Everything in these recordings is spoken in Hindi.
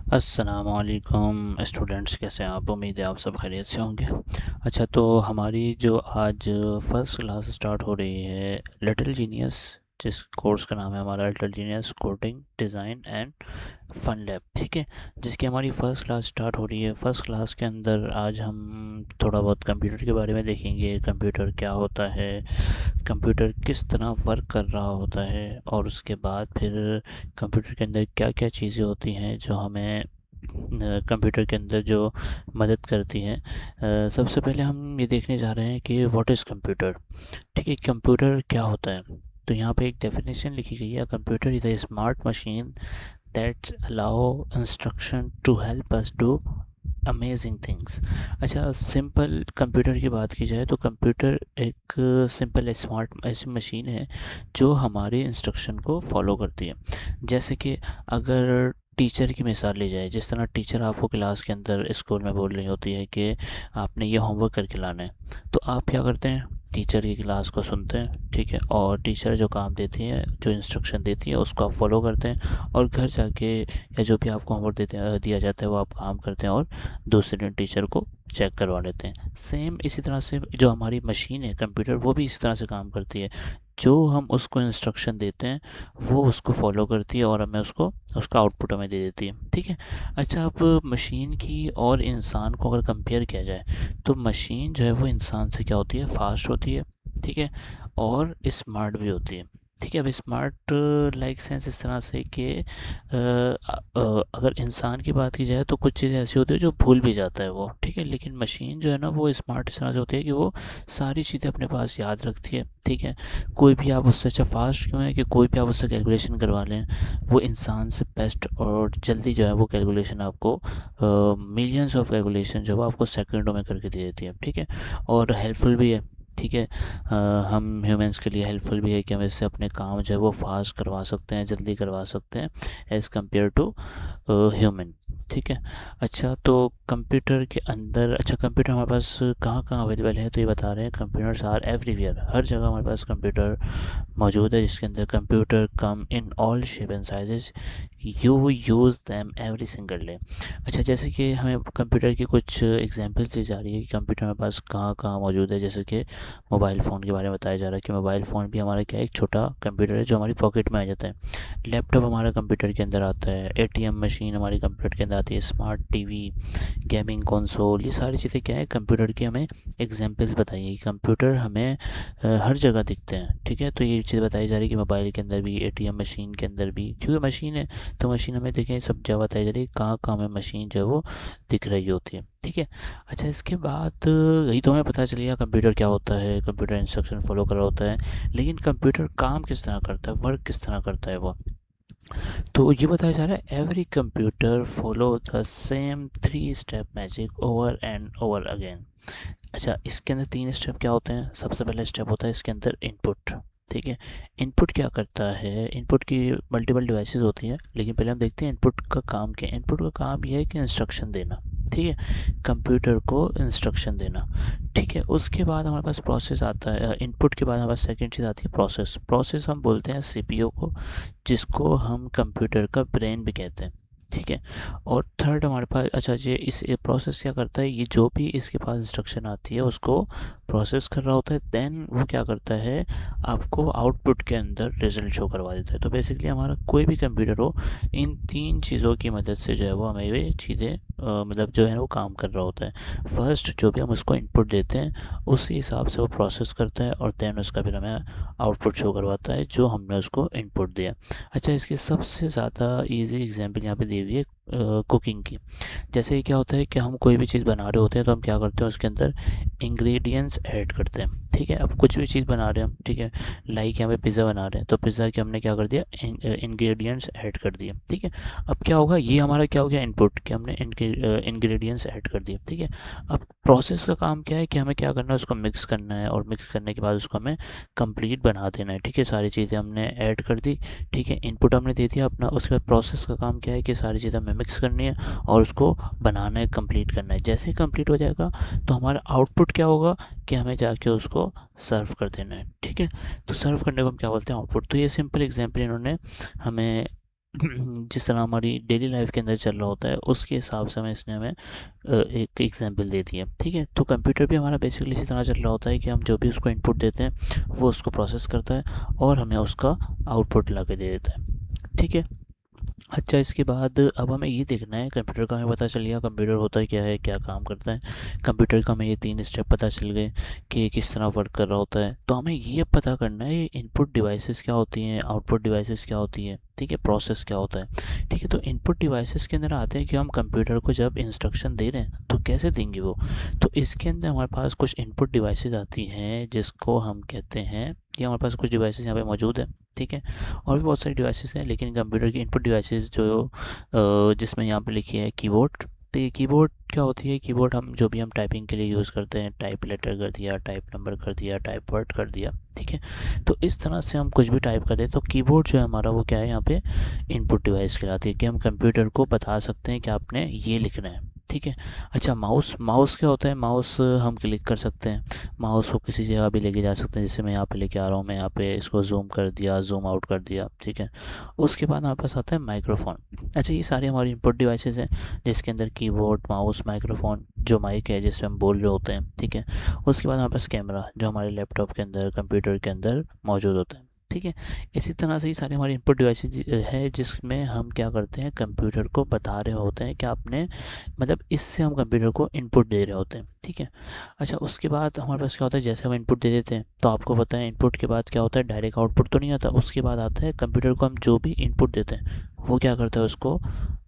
अस्सलामुअलैकुम स्टूडेंट्स, कैसे हैं आप? उम्मीद है आप सब खैरियत से होंगे। अच्छा, तो हमारी जो आज फ़र्स्ट क्लास स्टार्ट हो रही है लिटिल जीनियस, जिस कोर्स का नाम है हमारा little genius coding design and fun lab, ठीक है। जिसकी हमारी फ़र्स्ट क्लास स्टार्ट हो रही है। फ़र्स्ट क्लास के अंदर आज हम थोड़ा बहुत कंप्यूटर के बारे में देखेंगे। कंप्यूटर क्या होता है, कंप्यूटर किस तरह वर्क कर रहा होता है, और उसके बाद फिर कंप्यूटर के अंदर क्या क्या चीज़ें होती हैं जो हमें कंप्यूटर के अंदर जो मदद करती हैं। सबसे पहले हम ये देखने जा रहे हैं कि व्हाट इज़ कंप्यूटर। ठीक है, कंप्यूटर क्या होता है। तो यहाँ पे एक डेफिनेशन लिखी गई है, computer is a smart machine that allow instruction to help us do amazing things. अच्छा, सिंपल कंप्यूटर की बात की जाए तो कंप्यूटर एक सिंपल स्मार्ट ऐसी मशीन है जो हमारे इंस्ट्रक्शन को फॉलो करती है। जैसे कि अगर टीचर की मिसाल ली जाए, जिस तरह टीचर आपको क्लास के अंदर स्कूल में बोल रही होती है कि आपने ये होमवर्क करके लाना है, तो आप क्या करते हैं? टीचर की क्लास को सुनते हैं, ठीक है, और टीचर जो काम देती है, जो इंस्ट्रक्शन देती है, उसको आप फॉलो करते हैं, और घर जाके या जो भी आपको होमवर्क दिया जाता है वो आप काम करते हैं, और दूसरे दिन टीचर को चेक करवा लेते हैं। सेम इसी तरह से जो हमारी मशीन है कंप्यूटर, वो भी इसी तरह से काम करती है। जो हम उसको इंस्ट्रक्शन देते हैं वो उसको फॉलो करती है, और हमें उसको उसका आउटपुट हमें दे देती है, ठीक है। अच्छा, अब मशीन की और इंसान को अगर कंपेयर किया जाए तो मशीन जो है वो इंसान से क्या होती है, फास्ट होती है, ठीक है, और स्मार्ट भी होती है, ठीक है। अब स्मार्ट लाइक सेंस इस तरह से कि अगर इंसान की बात की जाए तो कुछ चीज़ें ऐसी होती है जो भूल भी जाता है वो, ठीक है, लेकिन मशीन जो है ना वो स्मार्ट इस तरह से होती है कि वो सारी चीज़ें अपने पास याद रखती है, ठीक है। कोई भी आप उससे अच्छा फास्ट क्यों है कि कोई भी आप उससे कैलकुलेशन करवा लें, वो इंसान से बेस्ट और जल्दी जो है वो कैलकुलेशन आपको मिलियंस ऑफ कैलकुलेशन जो है वो आपको सेकंडों में करके दे देती है, ठीक है, और हेल्पफुल भी है, ठीक है। हम ह्यूमंस के लिए हेल्पफुल भी है कि हम इससे अपने काम जो है वो फास्ट करवा सकते हैं, जल्दी करवा सकते हैं एज़ कम्पेयर टू ह्यूमन, ठीक है। अच्छा, तो कंप्यूटर के अंदर, अच्छा कंप्यूटर हमारे पास कहाँ कहाँ अवेलेबल है, तो ये बता रहे हैं कंप्यूटर्स आर एवरीवेयर, हर जगह हमारे पास कंप्यूटर मौजूद है, जिसके अंदर computer come in all shape and sizes, you use them every single day. अच्छा, जैसे कि हमें कंप्यूटर की कुछ एग्जांपल्स दी जा रही है कि कंप्यूटर हमारे पास कहाँ कहाँ मौजूद है। जैसे कि मोबाइल फ़ोन के बारे में बताया जा रहा है कि मोबाइल फ़ोन भी हमारा क्या है, एक छोटा कंप्यूटर है जो हमारी पॉकेट में आ जाता है। लैपटॉप हमारा कंप्यूटर के अंदर आता है, एटीएम मशीन हमारी कंप्यूटर के अंदर आती है, स्मार्ट टीवी, गेमिंग कंसोल, ये सारी चीज़ें क्या है, कंप्यूटर की हमें एग्जांपल्स बताइए कि कंप्यूटर हमें हर जगह दिखते हैं, ठीक है। तो ये चीज़ बताई जा रही है कि मोबाइल के अंदर भी, एटीएम मशीन के अंदर भी, क्योंकि मशीन है तो मशीन हमें देखें सब जगह बताई जा रही है कहाँ कहाँ हमें मशीन जो है वो दिख रही होती है, ठीक है। अच्छा, इसके बाद यही तो हमें पता चल गया कंप्यूटर क्या होता है, कंप्यूटर इंस्ट्रक्शन फॉलो कर रहा होता है, लेकिन कंप्यूटर काम किस तरह करता है, वर्क किस तरह करता है वो, तो ये बताया जा रहा है every computer follow the same three step magic over and over again. अच्छा, इसके अंदर तीन स्टेप क्या होते हैं। सबसे पहला स्टेप होता है इसके अंदर इनपुट, ठीक है। इनपुट क्या करता है, इनपुट की मल्टीपल डिवाइसेस होती हैं, लेकिन पहले हम देखते हैं इनपुट का काम क्या है। इनपुट का काम यह है कि इंस्ट्रक्शन देना, ठीक है, कंप्यूटर को इंस्ट्रक्शन देना, ठीक है। उसके बाद हमारे पास प्रोसेस आता है, इनपुट के बाद हमारे पास सेकेंड चीज़ आती है प्रोसेस। प्रोसेस हम बोलते हैं सीपीयू को, जिसको हम कंप्यूटर का ब्रेन भी कहते हैं, ठीक है। और थर्ड हमारे पास, अच्छा ये इस प्रोसेस क्या करता है, ये जो भी इसके पास इंस्ट्रक्शन आती है उसको प्रोसेस कर रहा होता है, देन वो क्या करता है, आपको आउटपुट के अंदर रिजल्ट शो करवा देता है। तो बेसिकली हमारा कोई भी कंप्यूटर हो, इन तीन चीज़ों की मदद से जो है वो हमें ये चीज़ें मतलब जो है वो काम कर रहा होता है। फर्स्ट जो भी हम उसको इनपुट देते हैं उसी हिसाब से वो प्रोसेस करता है, और देन उसका फिर हमें आउटपुट शो करवाता है जो हमने उसको इनपुट दिया। अच्छा, इसकी सबसे ज़्यादा इजी एग्जांपल यहाँ पे दी हुई है कुकिंग की। जैसे क्या होता है कि हम कोई भी चीज़ बना रहे होते हैं तो हम क्या करते हैं, उसके अंदर इंग्रेडिएंट्स ऐड करते हैं, ठीक है। अब कुछ भी चीज़ बना रहे हैं हम, ठीक है, लाइक यहाँ पे पिज़्ज़ा बना रहे हैं तो पिज़्ज़ा के हमने क्या कर दिया, इंग्रेडिएंट्स ऐड कर दिए, ठीक है। अब क्या होगा, ये हमारा क्या हो गया, इनपुट, कि हमने इंग्रेडिएंट्स ऐड कर दिए, ठीक है। अब प्रोसेस का काम क्या है कि हमें क्या करना है, उसको मिक्स करना है, और मिक्स करने के बाद उसको हमें कंप्लीट बना देना है, ठीक है। सारी चीज़ें हमने ऐड कर दी, ठीक है, इनपुट हमने दे दिया अपना। उसके बाद प्रोसेस का काम क्या है कि सारी चीज़ें हमें मिक्स करनी है और उसको बनाना है, कंप्लीट करना है। जैसे ही कंप्लीट हो जाएगा तो हमारा आउटपुट क्या होगा कि हमें जाके उसको सर्व कर देना है, ठीक है। तो सर्व करने को हम क्या बोलते हैं, आउटपुट। तो ये सिंपल एग्जांपल इन्होंने हमें जिस तरह हमारी डेली लाइफ के अंदर चल रहा होता है उसके हिसाब से हमें एक एग्जांपल दे दिया। ठीक है, तो कंप्यूटर भी हमारा बेसिकली इसी तरह चल रहा होता है कि हम जो भी उसको इनपुट देते हैं वो उसको प्रोसेस करता है और हमें उसका आउटपुट ला के दे देता है। ठीक है, अच्छा इसके बाद अब हमें ये देखना है, कंप्यूटर का हमें पता चल गया कंप्यूटर होता है क्या है, क्या काम करता है। कंप्यूटर का हमें ये 3 स्टेप पता चल गए कि ये किस तरह वर्क कर रहा होता है। तो हमें ये पता करना है ये इनपुट डिवाइसेस क्या होती हैं, आउटपुट डिवाइसेस क्या होती है, ठीक है, प्रोसेस क्या होता है। ठीक है, तो इनपुट डिवाइसेस के अंदर आते हैं कि हम कंप्यूटर को जब इंस्ट्रक्शन दे रहे हैं तो कैसे देंगे वो। तो इसके अंदर हमारे पास कुछ इनपुट डिवाइसेस आती हैं जिसको हम कहते हैं, ये हमारे पास कुछ डिवाइसेस यहाँ पे मौजूद है। ठीक है, और भी बहुत सारी डिवाइसेस हैं लेकिन कंप्यूटर की इनपुट डिवाइसेस जो जिसमें यहाँ पे लिखी है कीबोर्ड। तो ये कीबोर्ड क्या होती है, कीबोर्ड हम जो भी हम टाइपिंग के लिए यूज़ करते हैं, टाइप लेटर कर दिया, टाइप नंबर कर दिया, टाइप वर्ड कर दिया। ठीक है, तो इस तरह से हम कुछ भी टाइप कर दें तो कीबोर्ड जो है हमारा वो क्या है यहाँ पे इनपुट डिवाइस कहलाती है कि हम कंप्यूटर को बता सकते हैं कि आपने ये लिखना है। ठीक है, अच्छा माउस, माउस क्या होता है, माउस हम क्लिक कर सकते हैं, माउस को किसी जगह भी लेके जा सकते हैं। जैसे मैं यहाँ पे लेके आ रहा हूँ, मैं यहाँ पे इसको जूम कर दिया, जूम आउट कर दिया। ठीक है, उसके बाद हमारे पास आता है माइक्रोफोन। अच्छा ये सारी हमारी इनपुट डिवाइसेस हैं जिसके अंदर कीबोर्ड, माउस, माइक्रोफोन, जो माइक है जिससे हम बोल रहे होते हैं। ठीक है, उसके बाद हमारे पास कैमरा जो हमारे लैपटॉप के अंदर, कंप्यूटर के अंदर मौजूद होता है। ठीक है, इसी तरह से ये सारी हमारी इनपुट डिवाइसेज है जिसमें हम क्या करते हैं, कंप्यूटर को बता रहे होते हैं कि आपने, मतलब इससे हम कंप्यूटर को इनपुट दे रहे होते हैं। ठीक है, अच्छा उसके बाद हमारे पास क्या होता है, जैसे हम इनपुट दे देते हैं तो आपको पता है इनपुट के बाद क्या होता है, डायरेक्ट आउटपुट तो नहीं आता। उसके बाद आता है कंप्यूटर को हम जो भी इनपुट देते हैं वो क्या करता है, उसको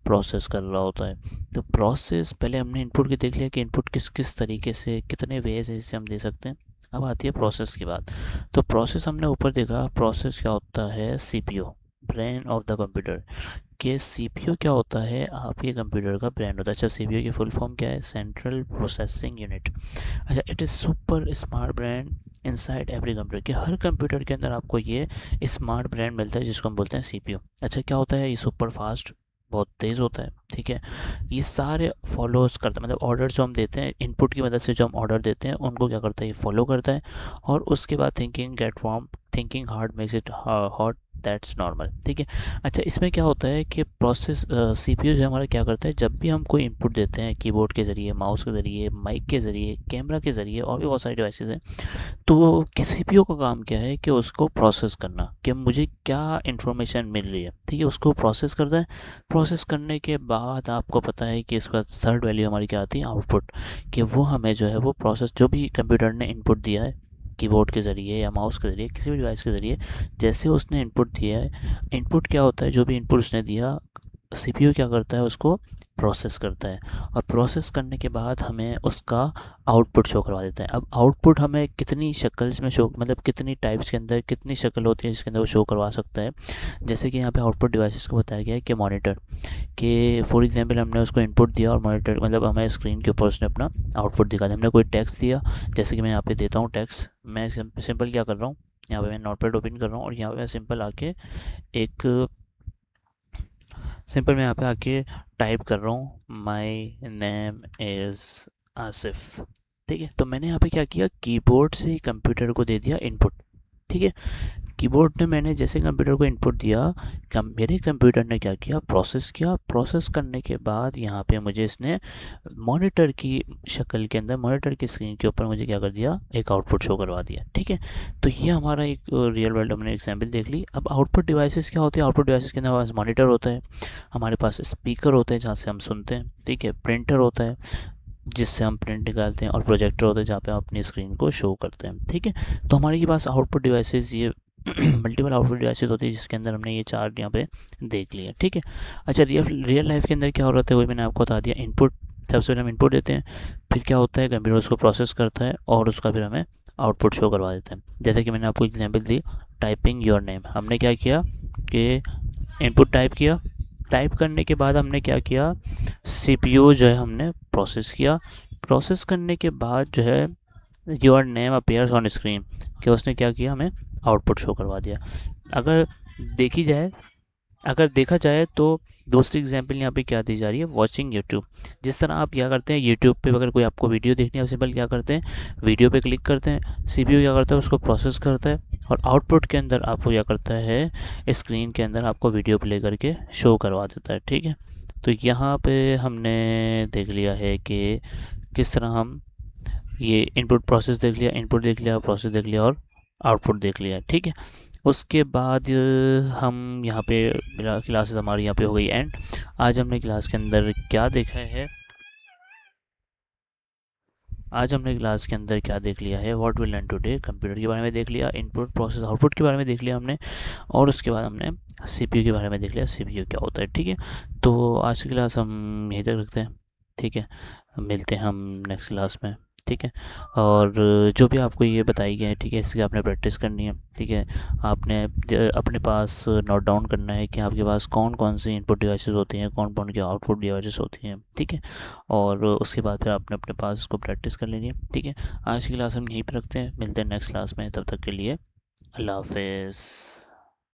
प्रोसेस कर रहा होता है। तो प्रोसेस, पहले हमने इनपुट की देख लिया कि इनपुट किस किस तरीके से, कितने वेज है जिससे हम दे सकते हैं। अब आती है प्रोसेस की बात। तो प्रोसेस हमने ऊपर देखा, प्रोसेस क्या होता है, CPU, brain of the computer. कि सीपीयू क्या होता है, आपके कंप्यूटर का ब्रेन होता है। अच्छा सीपीयू की फुल फॉर्म क्या है, सेंट्रल प्रोसेसिंग यूनिट। अच्छा it is super smart brain inside every computer, कि हर कंप्यूटर के अंदर आपको ये स्मार्ट ब्रेन मिलता है जिसको हम बोलते हैं सीपीयू। अच्छा क्या होता है, ये सुपर फास्ट, बहुत तेज़ होता है। ठीक है, ये सारे फॉलोज करता है, मतलब ऑर्डर जो हम देते हैं इनपुट की मदद से, जो हम ऑर्डर देते हैं उनको क्या करता है, ये फॉलो करता है। और उसके बाद thinking get warm, thinking hard makes it hot, that's normal. ठीक है, अच्छा इसमें क्या होता है कि प्रोसेस सीपीयू जो हमारा क्या करता है, जब भी हम कोई इनपुट देते हैं कीबोर्ड के ज़रिए, माउस के ज़रिए, माइक के ज़रिए, कैमरा के ज़रिए, और भी बहुत सारी डिवाइसेस हैं। तो सीपीयू का काम क्या है कि उसको प्रोसेस करना, कि मुझे क्या इन्फॉर्मेशन मिल रही है। ठीक है, उसको प्रोसेस करता है। प्रोसेस करने के बाद आपको पता है कि इसका थर्ड वैल्यू हमारी क्या आती है, आउटपुट, कि वो हमें जो है वो प्रोसेस, जो भी कंप्यूटर ने इनपुट दिया है कीबोर्ड के ज़रिए या माउस के ज़रिए, किसी भी डिवाइस के ज़रिए, जैसे उसने इनपुट दिया है, इनपुट क्या होता है, जो भी इनपुट उसने दिया सीपीयू क्या करता है, उसको प्रोसेस करता है। और प्रोसेस करने के बाद हमें उसका आउटपुट शो करवा देता है। अब आउटपुट हमें कितनी शक्ल्स में शो, मतलब कितनी टाइप्स के अंदर कितनी शक्ल होती है जिसके अंदर वो शो करवा सकता है। जैसे कि यहाँ पे आउटपुट डिवाइसेस को बताया गया है कि मॉनिटर, कि फॉर एग्जांपल हमने उसको इनपुट दिया और मॉनिटर, मतलब हमें स्क्रीन के ऊपर उसने अपना आउटपुट दिखा दिया। हमने कोई टेक्स्ट दिया, जैसे कि मैं यहाँ पे देता हूँ टेक्स्ट, मैं सिंपल क्या कर रहा हूँ, यहाँ पे मैं नोटपैड ओपन कर रहा हूँ और यहाँ पे मैं सिंपल आके एक सिंपल मैं यहाँ पे आके टाइप कर रहा हूँ, माई नेम इज़ आसिफ। ठीक है, तो मैंने यहाँ पे क्या किया, कीबोर्ड से कंप्यूटर को दे दिया इनपुट। ठीक है, कीबोर्ड ने, मैंने जैसे कंप्यूटर को इनपुट दिया, मेरे कंप्यूटर ने क्या किया, प्रोसेस किया। प्रोसेस करने के बाद यहाँ पे मुझे इसने मॉनिटर की शक्ल के अंदर, मॉनिटर की स्क्रीन के ऊपर मुझे क्या कर दिया, एक आउटपुट शो करवा दिया। ठीक है, तो ये हमारा एक रियल वर्ल्ड हमने एग्जाम्पल देख ली। अब आउटपुट डिवाइसेस क्या होते हैं, आउटपुट डिवाइसेस के अंदर हमारे पास मॉनिटर होता है, हमारे पास स्पीकर होते हैं जहाँ से हम सुनते हैं। ठीक है, प्रिंटर होता है जिससे हम प्रिंट निकालते हैं, और प्रोजेक्टर होता है जहाँ पे हम अपनी स्क्रीन को शो करते हैं। ठीक है, तो हमारे पास आउटपुट डिवाइसेस ये मल्टीपल आउटपुट डिवाइसेस होती है जिसके अंदर हमने ये चार यहाँ पे देख लिया। ठीक है, अच्छा रियल लाइफ के अंदर क्या हो रहा है, वही मैंने आपको बता दिया। इनपुट, सबसे पहले हम इनपुट देते हैं, फिर क्या होता है, कंप्यूटर उसको प्रोसेस करता है और उसका फिर हमें आउटपुट शो करवा देता है। जैसे कि मैंने आपको example the, typing your name, हमने क्या किया कि इनपुट टाइप किया, टाइप करने के बाद हमने क्या किया, सीपीयू जो है हमने प्रोसेस किया। प्रोसेस करने के बाद जो है your name appears on screen, कि उसने क्या किया, हमें आउटपुट शो करवा दिया। अगर देखी जाए, अगर देखा जाए तो दूसरी एग्जांपल यहाँ पे क्या दी जा रही है, वॉचिंग यूट्यूब। जिस तरह आप क्या करते हैं यूट्यूब पे अगर कोई आपको वीडियो देखनी है, आप सिंपल क्या करते हैं, वीडियो पे क्लिक करते हैं, सीपीयू क्या करता है उसको प्रोसेस करता है और आउटपुट के अंदर आपको क्या करता है, स्क्रीन के अंदर आपको वीडियो प्ले करके शो करवा देता है। ठीक है, तो यहाँ पे हमने देख लिया है कि किस तरह हम ये इनपुट प्रोसेस देख लिया, इनपुट देख लिया, प्रोसेस देख लिया और आउटपुट देख लिया। ठीक है, उसके बाद हम यहाँ पे क्लासेस हमारी यहाँ पे हो गई एंड। आज हमने क्लास के अंदर क्या देखा है, आज हमने क्लास के अंदर क्या देख लिया है, what we learn today, computer के बारे में देख लिया, इनपुट प्रोसेस आउटपुट के बारे में देख लिया हमने, और उसके बाद हमने सीपीयू के बारे में देख लिया, सीपीयू क्या होता है। ठीक है, तो आज की क्लास हम यहीं तक रखते हैं। ठीक है, मिलते हैं हम नेक्स्ट क्लास में। ठीक है, और जो भी आपको ये बताई गई है, ठीक है, इसकी आपने प्रैक्टिस करनी है। ठीक है, आपने अपने पास नोट डाउन करना है कि आपके पास कौन कौन सी इनपुट डिवाइसेस होती हैं, कौन कौन की आउटपुट डिवाइसेस होती हैं। ठीक है, और उसके बाद फिर आपने अपने पास इसको प्रैक्टिस कर लेनी है। ठीक है, आज की क्लास हम यहीं पर रखते हैं, मिलते हैं नेक्स्ट क्लास में, तब तक के लिए अल्लाह हाफिज़।